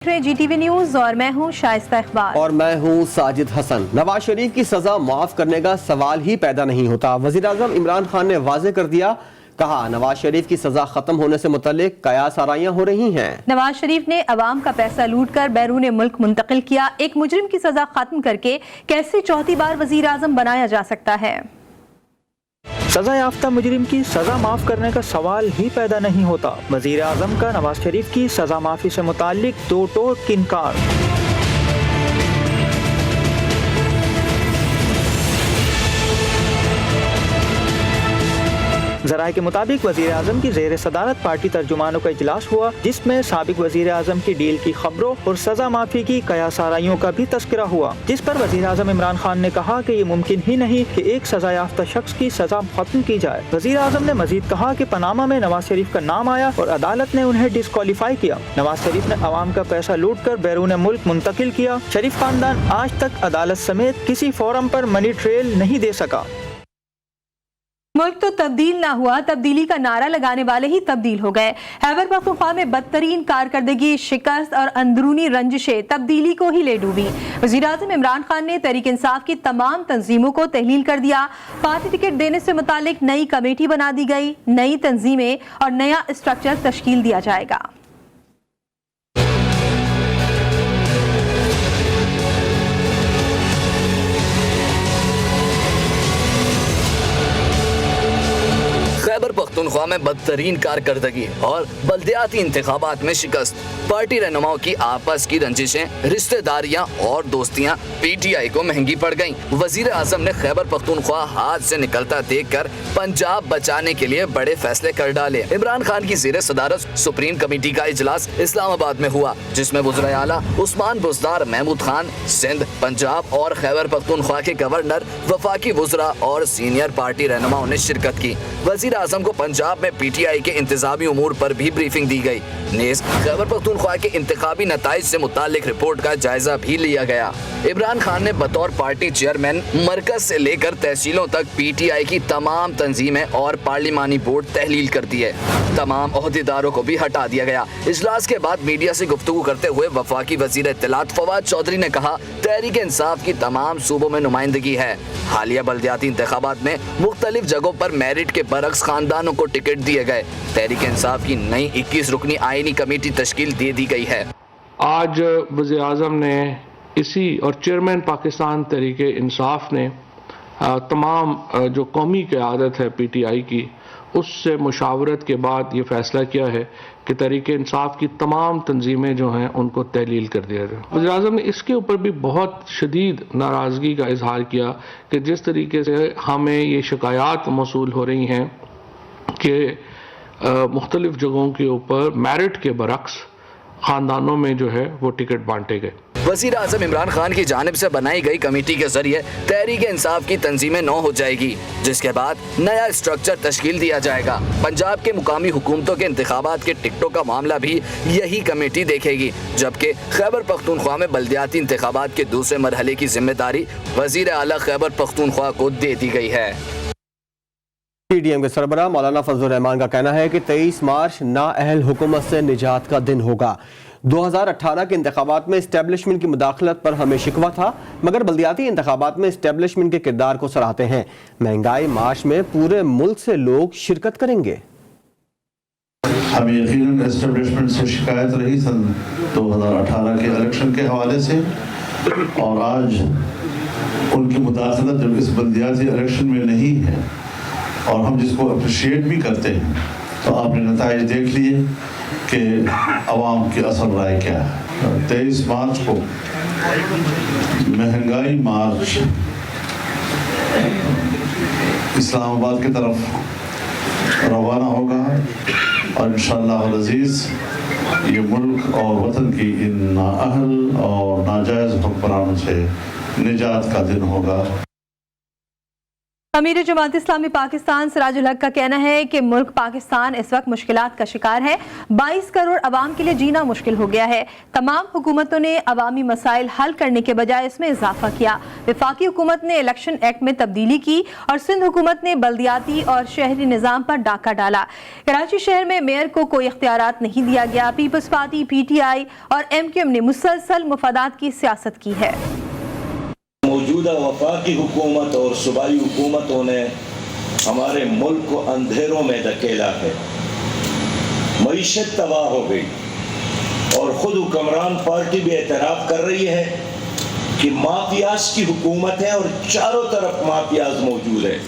GTV news और मैं हूं शाइस्ता इकबाल और मैं हूं साजिद हसन। नवाज शरीफ की सजा माफ करने का सवाल ही पैदा नहीं होता। वजीर आजम इमरान खान ने वाजे कर दिया, कहा नवाज शरीफ की सजा खत्म होने से मुतल्लिक कयास आराइयां हो रही हैं। नवाज शरीफ ने अवाम का पैसा लूट कर बैरून मुल्क मुंतकिल किया। एक मुजरिम की सजा खत्म करके कैसे चौथी बार वजीर आजम बनाया जा सकता है। सजा याफ्ता मुजरिम की सजा माफ करने का सवाल ही पैदा नहीं होता। वजीर आजम का नवाज शरीफ की सजा माफी से मुताल्लिक दो टोक इनकार। ज़राए के मुताबिक वज़ीर आज़म की ज़ेर सदारत पार्टी तर्जुमानों का इजलास हुआ, जिसमें साबिक वज़ीर आज़म की डील की खबरों और सजा माफी की कयास आराइयों का भी तस्करा हुआ, जिस पर वज़ीर आज़म इमरान खान ने कहा कि ये मुमकिन ही नहीं कि एक सजा याफ्ता शख्स की सजा खत्म की जाए। वज़ीर आज़म ने मजीद कहा कि पनामा में नवाज शरीफ का नाम आया और अदालत ने उन्हें डिस्क्वालीफाई किया। नवाज शरीफ ने अवाम का पैसा लूट कर बैरून मुल्क मुंतकिल किया। शरीफ खानदान आज तक अदालत समेत किसी फोरम पर मनी ट्रेल नहीं दे सका। मुल्क तो तब्दील ना हुआ, तब्दीली का नारा लगाने वाले ही तब्दील हो गए। खैबर पख्तूनख्वा में बदतरीन कारकर्दगी, शिकस्त और अंदरूनी रंजिशें तब्दीली को ही ले डूबी। वज़ीर आज़म इमरान खान ने तहरीक इंसाफ की तमाम तंजीमों को तहलील कर दिया। पार्टी टिकट देने से मुतालिक नई कमेटी बना दी गई, नई तंजीमें और नया स्ट्रक्चर तश्कील दिया जाएगा। खैबर पख्तूनख्वा में बदतरीन कारकर्दगी और बल्दियाती इंतखाबात में शिकस्त, पार्टी रहनुमाओं की आपस की रंजिशें, रिश्तेदारियां और दोस्तियां PTI को महंगी पड़ गईं। वजीर आजम ने खैबर पख्तूनख्वा हाथ से निकलता देखकर पंजाब बचाने के लिए बड़े फैसले कर डाले। इमरान खान की ज़ेर सदारत सुप्रीम कमेटी का इजलास इस्लामाबाद में हुआ, जिसमें वज़ीर आला उस्मान बुज़दार, महमूद खान सिंध, पंजाब और खैबर पख्तूनख्वा के गवर्नर, वफाकी वज़रा और सीनियर पार्टी रहनुमाओं ने शिरकत की। वज़ीर आज़म को पंजाब में PTI के इंतजामी उमूर पर भी ब्रीफिंग दी गई। नेज़ खैबर पख्तूनख्वा के इंतखाबी नताइज से मुतालिक रिपोर्ट का जायजा भी लिया गया। इमरान खान ने बतौर पार्टी चेयरमैन मरकज से लेकर तहसीलों तक PTI की तमाम तंजीमें और पार्लिमानी बोर्ड तहलील कर दिए। तमाम ओहदेदारों को भी हटा दिया गया। इजलास के बाद मीडिया से गुफ्तगू करते हुए वफाकी वजीर इत्तलात फवाद चौधरी ने कहा, तहरीक इंसाफ की तमाम सूबों में नुमाइंदगी है। हालिया बल्दियाती इंतखाबात में मुख्तलिफ जगहों पर मेरिट के बरक्स खानदानों को टिकट दिए गए। तहरीक इंसाफ की नई 21 रुकनी आईनी कमेटी तश्कील दे दी गई है। आज वज़ीर आज़म ने इसी और चेयरमैन पाकिस्तान तहरीक इंसाफ ने तमाम जो कौमी क़यादत है PTI की, उससे मुशावरत के बाद ये फैसला किया है कि तहरीक इंसाफ की तमाम तंजीमें जो हैं उनको तहलील कर दिया जाए। वज़ीर आज़म ने इसके ऊपर भी बहुत शदीद नाराज़गी का इजहार किया कि जिस तरीके से हमें ये शिकायत मौसूल हो रही हैं कि मुख्तलिफ जगहों के ऊपर मेरिट के बरक्स ख़ानदानों में जो है वो टिकट बांटे गए। वज़ीर आज़म इमरान खान की जानिब से बनाई गई कमेटी के जरिए तहरीक इंसाफ की तंजीमें नौ हो जाएगी, जिसके बाद नया स्ट्रक्चर तश्कील दिया जाएगा। पंजाब के मुकामी हुकूमतों के इंतखाबात के टिकटों का मामला भी यही कमेटी देखेगी, जबकि खैबर पख्तूनख्वा में बल्दियाती इंतखाबात के दूसरे मरहले की जिम्मेदारी वज़ीर आला खैबर पख्तूनख्वा को दे दी गई है। PDM के सरबराह मौलाना फजलुर रहमान का कहना है कि 23 मार्च नाअहल हुकूमत से निजात का दिन होगा। 2018 के इंतखाबात में इस्टेब्लिशमेंट की मुदाखलत पर हमें शिकवा था, मगर बल्दियाती इंतखाबात में इस्टेब्लिशमेंट के किरदार को सराहते हैं। महंगाई मार्च में पूरे मुल्क से लोग शिरकत करेंगे। हमें यकीनन एस्टेब्लिशमेंट से शिकायत रही सन 2018 के इलेक्शन के हवाले से, और आज उनकी मुदाखलत जब इस बल्दियाती इलेक्शन में नहीं है और हम जिसको अप्रिशिएट भी करते हैं, तो आपने नताइज देख लिए कि अवाम की असल राय क्या है। 23 मार्च को महंगाई मार्च इस्लामाबाद की तरफ रवाना होगा और इंशाअल्लाह अज़ीज़ ये मुल्क और वतन की इन नाअहल और नाजायज़ हुक्मरानों से निजात का दिन होगा। अमीर जमात इस्लामी पाकिस्तान सिराजुल हक का कहना है कि मुल्क पाकिस्तान इस वक्त मुश्किलात का शिकार है। 22 करोड़ अवाम के लिए जीना मुश्किल हो गया है। तमाम हुकूमतों ने अवामी मसाइल हल करने के बजाय इसमें इजाफा किया। वफाकी हुकूमत ने इलेक्शन एक्ट में तब्दीली की और सिंध हुकूमत ने बल्दियाती और शहरी निज़ाम पर डाका डाला। कराची शहर में मेयर को कोई इख्तियारात नहीं दिया गया। पीपल्स पार्टी, PTI और MQM ने मुसलसल मुफादात की सियासत की है। मौजूदा वफाकी हुकूमत और सूबाई हुकूमतों ने हमारे मुल्क को अंधेरों में धकेला है। मईशत तबाह हो गई और खुद हुक्मरान पार्टी भी एतराफ़ कर रही है कि माफियाज की हुकूमत है और चारों तरफ माफियाज मौजूद है।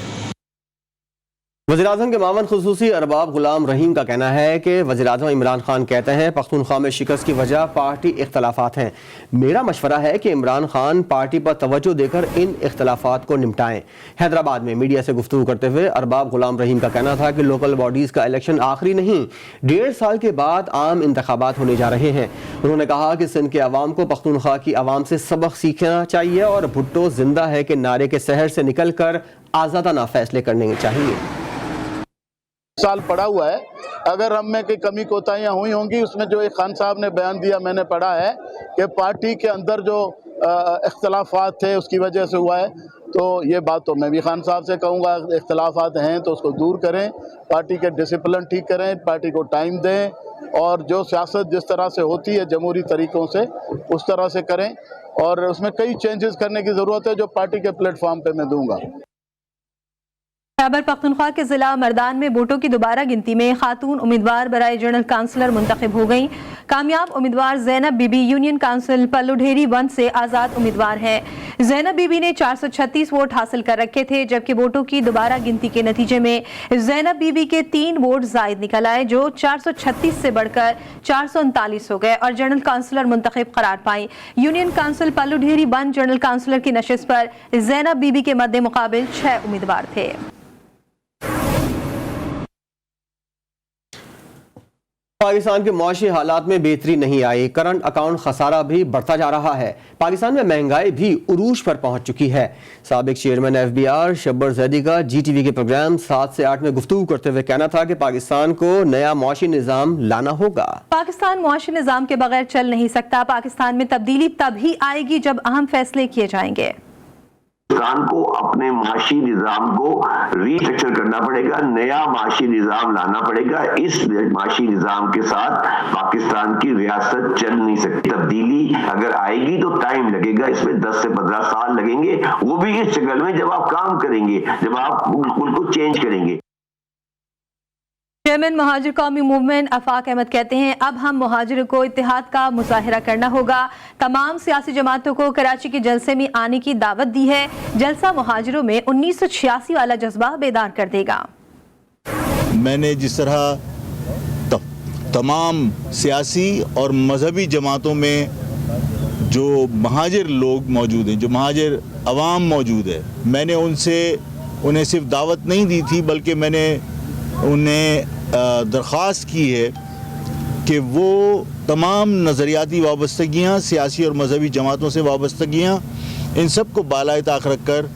वज़ीर-ए-आज़म के मावन खुसूसी अरबाब गुलाम रहीम का कहना है कि वज़ीर-ए-आज़म इमरान खान कहते हैं पख्तूनख्वा में शिकस्त की वजह पार्टी इख्तलाफात हैं। मेरा मशवरा है कि इमरान खान पार्टी पर तवज्जो देकर इन इख्तलाफात को निपटाएं। हैदराबाद में मीडिया से गुफ्तगू करते हुए अरबाब गुलाम रहीम का कहना था कि लोकल बॉडीज़ का इलेक्शन आखिरी नहीं, 1.5 साल के बाद आम इंतखाबात होने जा रहे हैं। उन्होंने कहा कि सिंध के अवाम को पख्तूनख्वा की अवाम से सबक सीखना चाहिए और भुट्टो जिंदा है के नारे के सहर से निकल कर आज़ादाना फैसले करने चाहिए। साल पड़ा हुआ है, अगर हम में कोई कमी कोताहियाँ हुई होंगी उसमें जो एक खान साहब ने बयान दिया मैंने पढ़ा है कि पार्टी के अंदर जो इख्तलाफात थे उसकी वजह से हुआ है, तो ये बात तो मैं भी खान साहब से कहूँगा, इख्तलाफात हैं तो उसको दूर करें, पार्टी के डिसिप्लिन ठीक करें, पार्टी को टाइम दें और जो सियासत जिस तरह से होती है जमहूरी तरीक़ों से उस तरह से करें और उसमें कई चेंजेस करने की ज़रूरत है जो पार्टी के प्लेटफॉर्म पे मैं दूँगा। खैबर पख्तूनख्वा के जिला मर्दान में वोटों की दोबारा गिनती में खातून उम्मीदवार बराए जनरल काउंसलर मुंतखब हो गईं। कामयाब उम्मीदवार ज़ैनब बीबी यूनियन काउंसिल पल्लूढेरी 1 से आज़ाद उम्मीदवार हैं। ज़ैनब बीबी ने 436 वोट हासिल कर रखे थे, जबकि वोटों की दोबारा गिनती के नतीजे में ज़ैनब बीबी के 3 वोट जायद निकल आए, जो 436 से बढ़कर 439 हो गए और जनरल काउंसलर मुंतखब करार पाई। यूनियन काउंसिल पल्लूढेरी 1 जनरल काउंसलर की नशिस्त पर ज़ैनब बीबी के मद्दे मुकाबिल 6 उम्मीदवार थे। पाकिस्तान के मुआशी हालात में बेहतरी नहीं आई, करंट अकाउंट खसारा भी बढ़ता जा रहा है। पाकिस्तान में महंगाई भी उरूज पर पहुंच चुकी है। साबिक चेयरमैन FBR शब्बर जैदी का GTV के प्रोग्राम 7 से 8 में गुफ्तगू करते हुए कहना था कि पाकिस्तान को नया मुआशी निज़ाम लाना होगा। पाकिस्तान मुआशी निज़ाम के बगैर चल नहीं सकता। पाकिस्तान में तब्दीली तभी आएगी जब अहम फैसले किए जाएंगे। पाकिस्तान को अपने माशी निज़ाम को रीस्ट्रक्चर करना पड़ेगा, नया माशी निज़ाम लाना पड़ेगा। इस माशी निज़ाम के साथ पाकिस्तान की रियासत चल नहीं सकती। तब्दीली अगर आएगी तो टाइम लगेगा, इसमें 10 से 15 साल लगेंगे, वो भी इस शक्ल में जब आप काम करेंगे, जब आप मुल्क को चेंज करेंगे। चेयरमैन मुहाजिर कौमी मूवमेंट आफाक अहमद कहते हैं अब हम मुहाजिरों को इत्तेहाद का मुजाहिरा करना होगा। तमाम सियासी जमातों को कराची के जलसे में आने की दावत दी है। जलसा मुहाजिरों में 1986 वाला जज्बा बेदार कर देगा। मैंने जिस तरह तमाम सियासी और मजहबी जमातों में जो महाजिर लोग मौजूद हैं, जो महाजिर अवाम मौजूद है, मैंने उन्हें सिर्फ दावत नहीं दी थी बल्कि मैंने उन्हें दरख्वास्त की है कि वो तमाम नज़रियाती वाबस्तगियाँ, सियासी और मजहबी जमातों से वाबस्तगियाँ, इन सब को बालाए ताक रख कर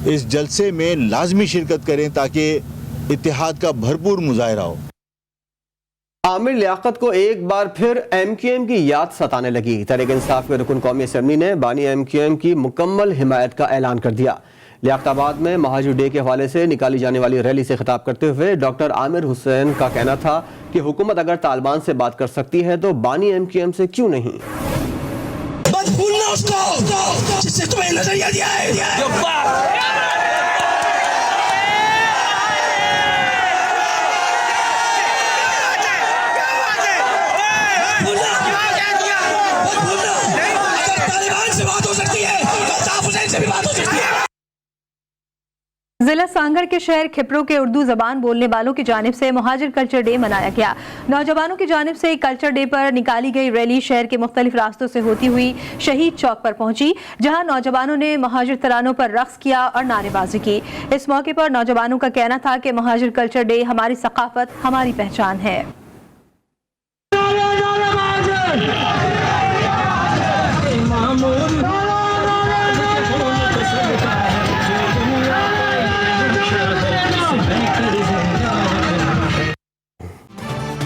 इस जलसे में लाजमी शिरकत करें ताकि इत्तेहाद का भरपूर मुजाहिरा हो। आमिर लियाकत को एक बार फिर MQM की याद सताने लगी। तहरीक इंसाफ के रुकन कौमी असम्बली ने बानी MQM की मुकम्मल हिमायत का ऐलान कर दिया। लियाकताबाद में महाजिर डे के हवाले से निकाली जाने वाली रैली से खिताब करते हुए डॉक्टर आमिर हुसैन का कहना था कि हुकूमत अगर तालिबान से बात कर सकती है तो बानी MQM से क्यों नहीं। जिससे तुम्हें नजरिया दिया है। जिला सांगड़ के शहर खिपरो के उर्दू जबान बोलने वालों की जानिब से मुहाजिर कल्चर डे मनाया गया। नौजवानों की जानिब से कल्चर डे पर निकाली गई रैली शहर के मुख्तलिफ रास्तों से होती हुई शहीद चौक पर पहुंची, जहां नौजवानों ने मुहाजिर तरानों पर रक्स किया और नारेबाजी की। इस मौके पर नौजवानों का कहना था कि मुहाजिर कल्चर डे हमारी सकाफत, हमारी पहचान है।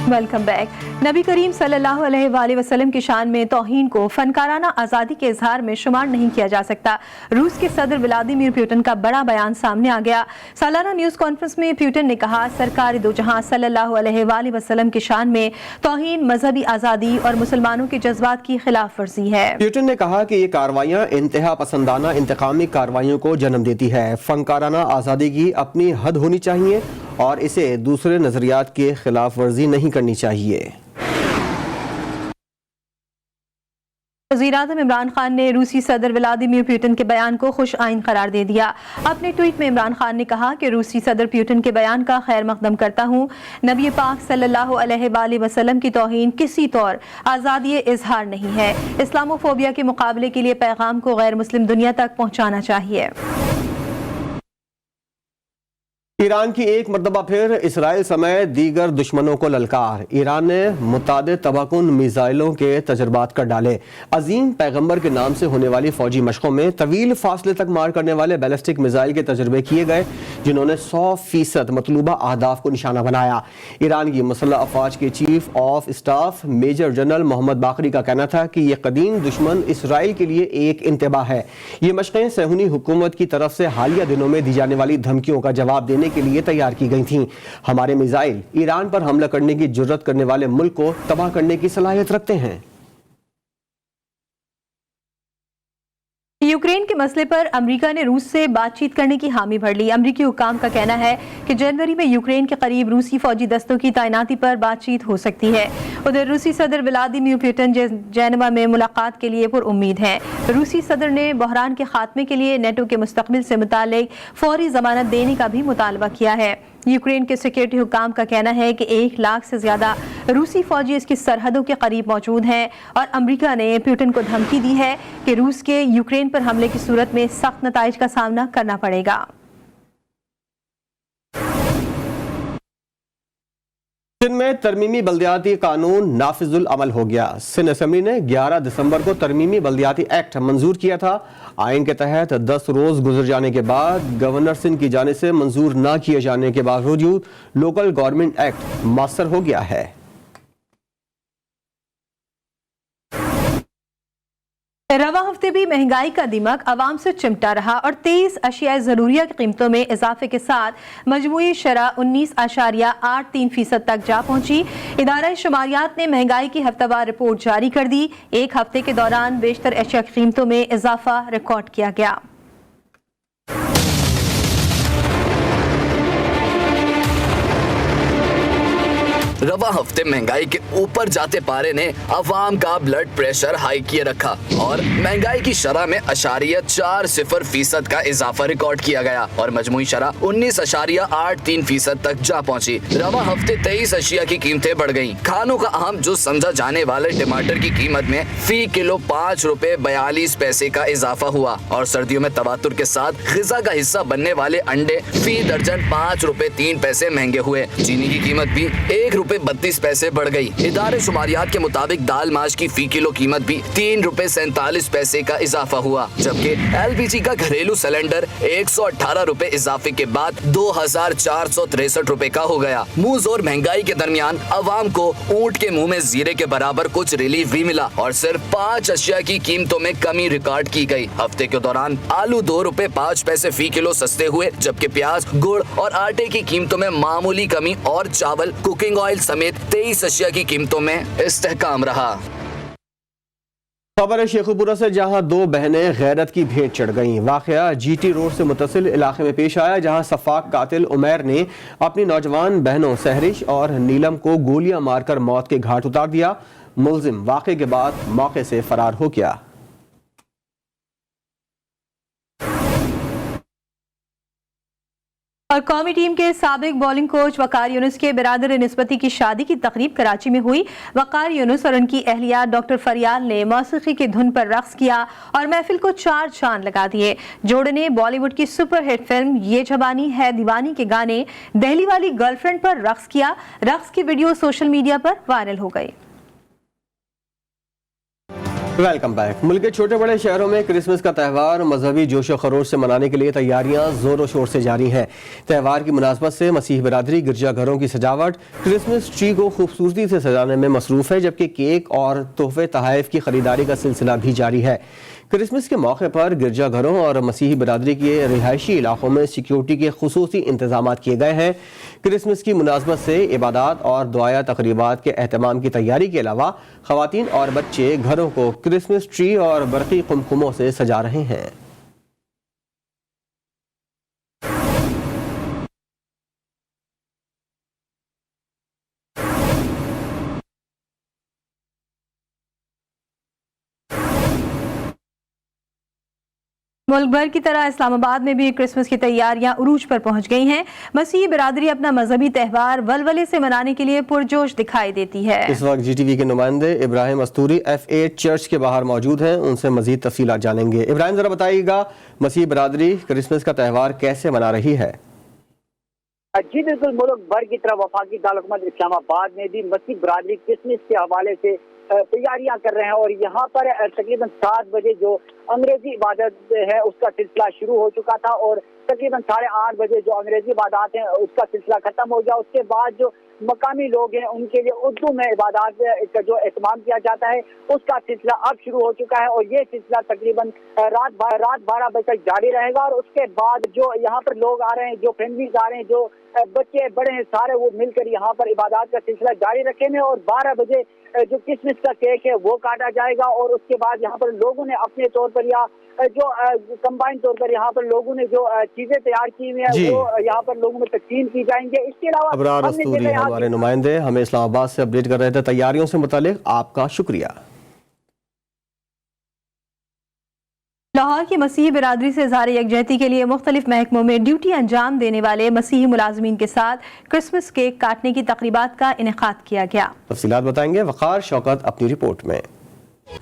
Welcome back. नबी करीम सल्लल्लाहु अलैहि वसल्लम की शान में तौहीन को फनकाराना आज़ादी के इजहार में शुमार नहीं किया जा सकता। रूस के सदर व्लादिमीर पुतिन का बड़ा बयान सामने आ गया। सालाना न्यूज़ कॉन्फ्रेंस में पुतिन ने कहा, सरकार दो जहां सल्लल्लाहु अलैहि वसल्लम की शान में तौहीन मजहबी आज़ादी और मुसलमानों के जज्बात की खिलाफ वर्जी है। पुतिन ने कहा कि ये कार्रवाइयाँ इंतहा पसंदाना इंतकामी कार्रवाइयों को जन्म देती है। फनकाराना आज़ादी की अपनी हद होनी चाहिए और इसे दूसरे नजरियात के खिलाफ वर्जी नहीं करनी चाहिए। वज़ीर-ए-आज़म इमरान खान ने रूसी सदर व्लादिमीर पुतिन के बयान को खुश आइन करार दे दिया। अपने ट्वीट में इमरान खान ने कहा कि रूसी सदर पुतिन के बयान का खैर मकदम करता हूँ। नबी पाक सल्लल्लाहु अलैहि वसल्लम की तौहीन किसी तौर आज़ादी इजहार नहीं है। इस्लामोफोबिया के मुकाबले के लिए पैगाम को गैर मुस्लिम दुनिया तक पहुँचाना चाहिए। ईरान की एक मरतबा फिर इसराइल समेत दीगर दुश्मनों को ललकार। ईरान ने मुतादिद तबाकुन मिसाइलों के तजर्बात कर डाले। अजीम पैगंबर के नाम से होने वाली फौजी मशकों में तवील फासले तक मार करने वाले बैलिस्टिक मिसाइल के तजर्बे किए गए, जिन्होंने 100% मतलूबा अहदाफ को निशाना बनाया। ईरान की मुसल्लह अफवाज के chief of staff major general Mohammad Bagheri का कहना था कि यह कदीम दुश्मन इसराइल के लिए एक इंतबाह है। ये मशकें सहूनी हुकूमत की तरफ से हालिया दिनों में दी जाने वाली धमकियों का जवाब देने के लिए तैयार की गई थीं। हमारे मिसाइल ईरान पर हमला करने की जुर्रत करने वाले मुल्क को तबाह करने की सलाहियत रखते हैं। यूक्रेन के मसले पर अमेरिका ने रूस से बातचीत करने की हामी भर ली। अमेरिकी हुकाम का कहना है कि जनवरी में यूक्रेन के करीब रूसी फौजी दस्तों की तैनाती पर बातचीत हो सकती है। उधर रूसी सदर व्लादिमीर पुतिन जेनेवा में मुलाकात के लिए पुरउम्मीद हैं। रूसी सदर ने बहरान के खात्मे के लिए नेटो के मुस्तकबिल से मुतालिक फौरी जमानत देने का भी मुतालबा किया है। यूक्रेन के सिक्योरिटी हुकाम का कहना है कि 1 लाख से ज्यादा रूसी फौजी इसकी सरहदों के करीब मौजूद हैं और अमेरिका ने पुतिन को धमकी दी है कि रूस के यूक्रेन पर हमले की सूरत में सख्त नताइज का सामना करना पड़ेगा। सिंध में तरमीमी बल्दियाती कानून नाफिजुल अमल हो गया। सिंध असेंबली ने 11 दिसंबर को तरमीमी बल्दियाती एक्ट मंजूर किया था। आइन के तहत 10 रोज गुजर जाने के बाद गवर्नर सिंध की जानिब से मंजूर न किए जाने के बावजूद लोकल गवर्नमेंट एक्ट मास्टर हो गया है। रवा हफ्ते भी महंगाई का दिमक आवाम से चिमटा रहा और 23 अशिया ज़रूरिया की कीमतों में इजाफे के साथ मजमूई शरह 19.83% तक जा पहुंची। इदारा शुमारियात ने महंगाई की हफ्तावार रिपोर्ट जारी कर दी। एक हफ्ते के दौरान बेशतर अशिया की कीमतों में इजाफा रिकॉर्ड किया गया। रवा हफ्ते महंगाई के ऊपर जाते पारे ने अवाम का ब्लड प्रेशर हाई किए रखा और महंगाई की शरह में 0.40% का इजाफा रिकॉर्ड किया गया और मजमूई शरह 19.83% तक जा पहुंची। रवा हफ्ते 23 अशिया की कीमतें बढ़ गईं। खानों का अहम जो समझा जाने वाले टमाटर की कीमत में फी किलो 5 रुपए 42 पैसे का इजाफा हुआ और सर्दियों में तवातुर के साथ ग़िज़ा का हिस्सा बनने वाले अंडे फी दर्जन 5 रुपए 3 पैसे महंगे हुए। चीनी की कीमत भी 1 रुपए 32 पैसे बढ़ गई। इदारे शुमारियात के मुताबिक दाल माश की फी किलो कीमत भी 3 रुपए 47 पैसे का इजाफा हुआ, जबकि LPG का घरेलू सिलेंडर 118 रुपए इजाफे के बाद 2463 रुपए का हो गया। मुंह जोर महंगाई के दरमियान अवाम को ऊंट के मुंह में जीरे के बराबर कुछ रिलीफ भी मिला और सिर्फ 5 अशिया की कीमतों में कमी रिकॉर्ड की गई। हफ्ते के दौरान आलू 2 रुपए 5 पैसे फी किलो सस्ते हुए, जबकि प्याज, गुड़ और आटे की कीमतों में मामूली कमी और चावल, कुकिंग ऑयल समेत 23 अशिया की कीमतों में इस्तेहकाम रहा। खबर है शेखुपुरा से, जहां 2 बहनें गैरत की भेंट चढ़ गईं। वाकया GT रोड से मुतसिल इलाके में पेश आया, जहां सफाक कातिल उमैर ने अपनी नौजवान बहनों सहरिश और नीलम को गोलियां मारकर मौत के घाट उतार दिया। मुलजिम वाक़े के बाद मौके से फरार हो गया। और कौमी टीम के साबिक बॉलिंग कोच वकार यूनुस के बिरादर निस्बती की शादी की तकरीब कराची में हुई। वकार यूनुस और उनकी अहलिया डॉक्टर फरियाल ने मौसीकी की धुन पर रक्स किया और महफिल को 4 चांद लगा दिए। जोड़े ने बॉलीवुड की सुपरहिट फिल्म ये जवानी है दीवानी के गाने दिल्ली वाली गर्लफ्रेंड पर रक्स किया। रक्स की वीडियो सोशल मीडिया पर वायरल हो गई। Welcome back. मुल्क के छोटे बड़े शहरों में क्रिसमस का त्यौहार मजहबी जोश व खरोश से मनाने के लिए तैयारियां जोरों शोर से जारी हैं। त्यौहार की मुनासबत से मसीह बिरादरी गिरजाघरों की सजावट, क्रिसमस ट्री को खूबसूरती से सजाने में मसरूफ़ है, जबकि केक और तोहफे तोहफ़ की खरीदारी का सिलसिला भी जारी है। क्रिसमस के मौके पर गिरजाघरों और मसीही बिरादरी के रिहायशी इलाकों में सिक्योरिटी के खुसूसी इंतजाम किए गए हैं। क्रिसमस की मुनासबत से इबादत और दुआया तकरीबात के एहतमाम की तैयारी के अलावा ख़वातीन और बच्चे घरों को क्रिसमस ट्री और बरक़ी कुमकुमों से सजा रहे हैं। मुल्क भर की तरह इस्लामाबाद में भी क्रिसमस की तैयारियां उरूज पर पहुंच गई हैं। मसीही बिरादरी अपना मजहबी त्यौहार वलवले से मनाने के लिए पुरजोश दिखाई देती है। इस वक्त GTV के नुमाइंदे इब्राहिम अस्तूरी F8 चर्च के बाहर मौजूद हैं, उनसे मजीद तफसीलात जानेंगे। इब्राहिम, जरा बताइएगा मसीही बिरादरी क्रिसमस का त्यौहार कैसे मना रही है? जी बिल्कुल, मुल्क भर की तरह वफाकी दारुल इस्लामाबाद में भी मसीह बिरादरी क्रिसमस के हवाले से तैयारियां कर रहे हैं और यहाँ पर तकरीबन 7 बजे जो अंग्रेजी इबादत है उसका सिलसिला शुरू हो चुका था और तकरीबन 8:30 बजे जो अंग्रेजी इबादत है उसका सिलसिला खत्म हो गया। उसके बाद जो मकामी लोग हैं उनके लिए उर्दू में इबादत का जो एहतमाम किया जाता है उसका सिलसिला अब शुरू हो चुका है और ये सिलसिला तकरीबन रात 12 बजे तक जारी रहेगा। और उसके बाद जो यहाँ पर लोग आ रहे हैं, जो फैमिलीज आ रहे हैं, जो बच्चे बड़े हैं, सारे वो मिलकर यहाँ पर इबादत का सिलसिला जारी रखेंगे और 12 बजे जो क्रिसमस का केक है वो काटा जाएगा और उसके बाद यहाँ पर लोगों ने अपने तौर पर या जो कंबाइंड तौर पर यहाँ पर लोगों ने जो चीजें तैयार की हुई है वो यहाँ पर लोगों में तकसीम की जाएंगे। इसके अलावा अबरार अस्तूरी हमारे नुमाइंदे हमें इस्लामाबाद से अपडेट कर रहे थे तैयारियों से मुतालिक। आपका शुक्रिया। लाहौर की मसीही बिरादरी से इज़हार यकजहती के लिए मुख्तलिफ महकमों में ड्यूटी अंजाम देने वाले मसीही मुलाजमीन के साथ क्रिसमस केक काटने की तकरीबात का इनेकाद किया गया। तफसीलात बताएंगे वक़ार शौकत अपनी रिपोर्ट में।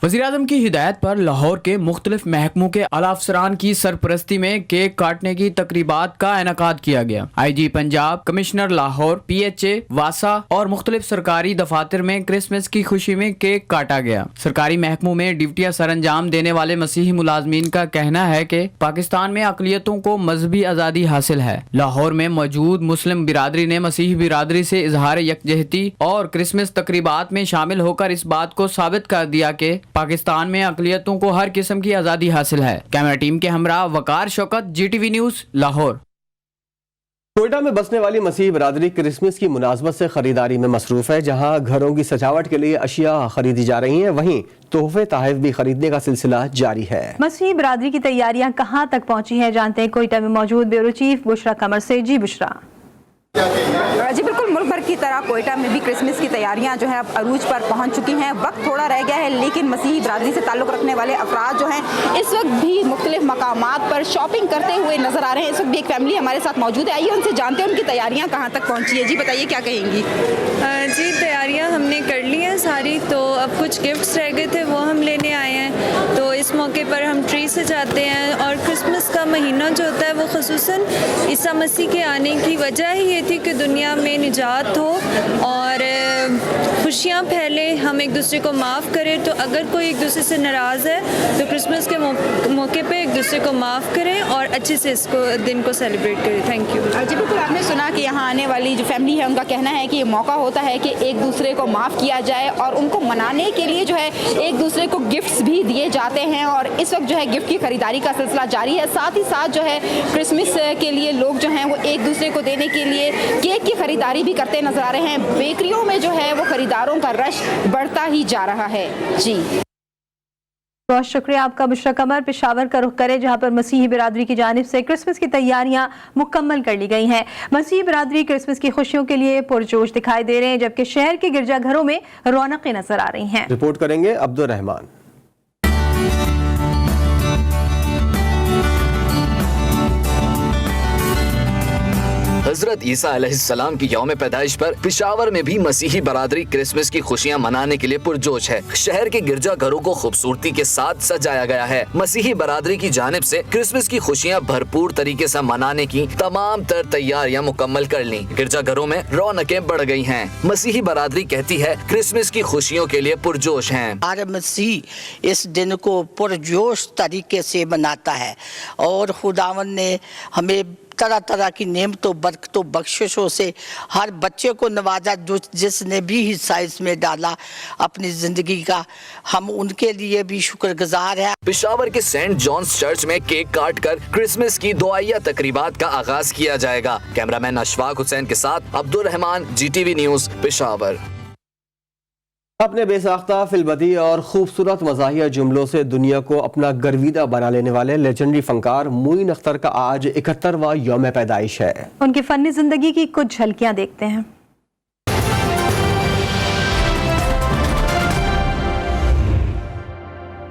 वज़ीर-ए-आज़म की हिदायत पर लाहौर के मुख्तलिफ महकमों के आला अफसरान की सरपरस्ती में केक काटने की तकरीबात का इनेकाद किया गया। IG Punjab, commissioner Lahore, PHA, वासा और मुख्तलिफ सरकारी दफातर में क्रिसमस की खुशी में केक काटा गया। सरकारी महकमों में ड्यूटियाँ सर अंजाम देने वाले मसीही मुलाजमीन का कहना है कि पाकिस्तान में अक़लियतों को मजहबी आज़ादी हासिल है। लाहौर में मौजूद मुस्लिम बिरादरी ने मसीही बिरादरी से इजहार यकजहती और क्रिसमस तकरीबात में शामिल होकर इस बात को साबित कर दिया कि पाकिस्तान में अक़लियतों को हर किस्म की आज़ादी हासिल है। कैमरा टीम के हमरा वकार शौकत, GTV न्यूज़, लाहौर। कोयटा में बसने वाली मसीही बिरादरी क्रिसमस की मुनासबत से खरीदारी में मसरूफ़ है। जहां घरों की सजावट के लिए अशिया खरीदी जा रही हैं, वहीं तोहफे तोहफ़ भी खरीदने का सिलसिला जारी है। मसीही बिरादरी की तैयारियां कहां तक पहुंची हैं, जानते हैं कोयटा में मौजूद ब्यूरो चीफ बुशरा कमर से। जी बुशरा। जी बिल्कुल, मुल्क भर की तरह कोयटा में भी क्रिसमस की तैयारियां जो है अब अरूज पर पहुंच चुकी हैं। वक्त थोड़ा रह गया है, लेकिन मसीही बिरादरी से ताल्लुक़ रखने वाले अफराद जो हैं इस वक्त भी मुख्तलिफ मकामात पर शॉपिंग करते हुए नजर आ रहे हैं। इस वक्त भी एक फैमिली हमारे साथ मौजूद है, आइए उनसे जानते हैं उनकी तैयारियाँ कहाँ तक पहुँची है। जी बताइए, क्या कहेंगी? जी तैयारियाँ हमने कर ली हैं सारी, तो अब कुछ गिफ्ट्स रह गए थे वो हम लेने आए हैं। तो इस मौके पर हम ट्री सजाते हैं और क्रिसमस का महीना जो होता है वो ख़ुसूसन ईसा मसीह के आने की वजह ही ये थी कि दुनिया में निजात हो और खुशियाँ फैले, हम एक दूसरे को माफ़ करें। तो अगर कोई एक दूसरे से नाराज़ है तो क्रिसमस के मौके पे एक दूसरे को माफ़ करें और अच्छे से इसको दिन को सेलिब्रेट करें। Thank you. जी बिल्कुल, आपने सुना कि यहाँ आने वाली जो फैमिली है उनका कहना है कि ये मौका होता है कि एक दूसरे को माफ़ किया जाए और उनको मनाने के लिए जो है एक दूसरे को गिफ्ट्स भी दिए जाते हैं और इस वक्त जो है गिफ्ट की खरीदारी का सिलसिला जारी है। साथ ही साथ जो है क्रिसमस के लिए लोग जो हैं वो एक दूसरे को देने के लिए केक की खरीदारी भी करते नजर आ रहे हैं। बेकरियों में जो है वो खरीदारों का रश बढ़ता ही जा रहा है। जी बहुत शुक्रिया आपका बुशरा कमर। पेशावर का रुख करें, जहां पर मसीही बिरादरी की जानिब से क्रिसमस की तैयारियां मुकम्मल कर ली गई हैं। मसीही बिरादरी क्रिसमस की खुशियों के लिए पुरजोश दिखाई दे रहे हैं, जबकि शहर के गिरजाघरों में रौनकें नजर आ रही हैं। रिपोर्ट करेंगे अब्दुल रहमान। हजरत ईसा अलैहिस्सलाम की यौम पैदाइश पर पिशावर में भी मसीही बरादरी क्रिसमस की खुशियां मनाने के लिए पुरजोश है। शहर के गिरजा घरों को खूबसूरती के साथ सजाया गया है। मसीही बरादरी की जानिब से क्रिसमस की खुशियां भरपूर तरीके से मनाने की तमाम तर तैयारियां मुकम्मल कर ली। गिरजा घरों में रौनकें बढ़ गई हैं। मसीही बरादरी कहती है क्रिसमस की खुशियों के लिए पुरजोश हैं। हमारे मसीह इस दिन को पुरजोश तरीके से मनाता है और खुदावन ने हमें तरह तरह की नेमतों बरकतों बख्शिशों से हर बच्चे को नवाजा, जो जिसने भी हिस्सा इसमें डाला अपनी जिंदगी का, हम उनके लिए भी शुक्रगुजार हैं। पिशावर के सेंट जॉन्स चर्च में केक काट कर क्रिसमस की दुआया तकरीबात का आगाज किया जाएगा। कैमरामैन अशफाक हुसैन के साथ अब्दुल रहमान, GTV न्यूज, पिशावर। अपने बेसाख्ता फिल्मबदी और खूबसूरत मज़ाहिया जुमलों से दुनिया को अपना गर्विदा बना लेने वाले लेजेंडरी फनकार मोइन अख्तर का आज 71वां यौम पैदाइश है। उनकी फनी जिंदगी की कुछ झलकियां देखते हैं।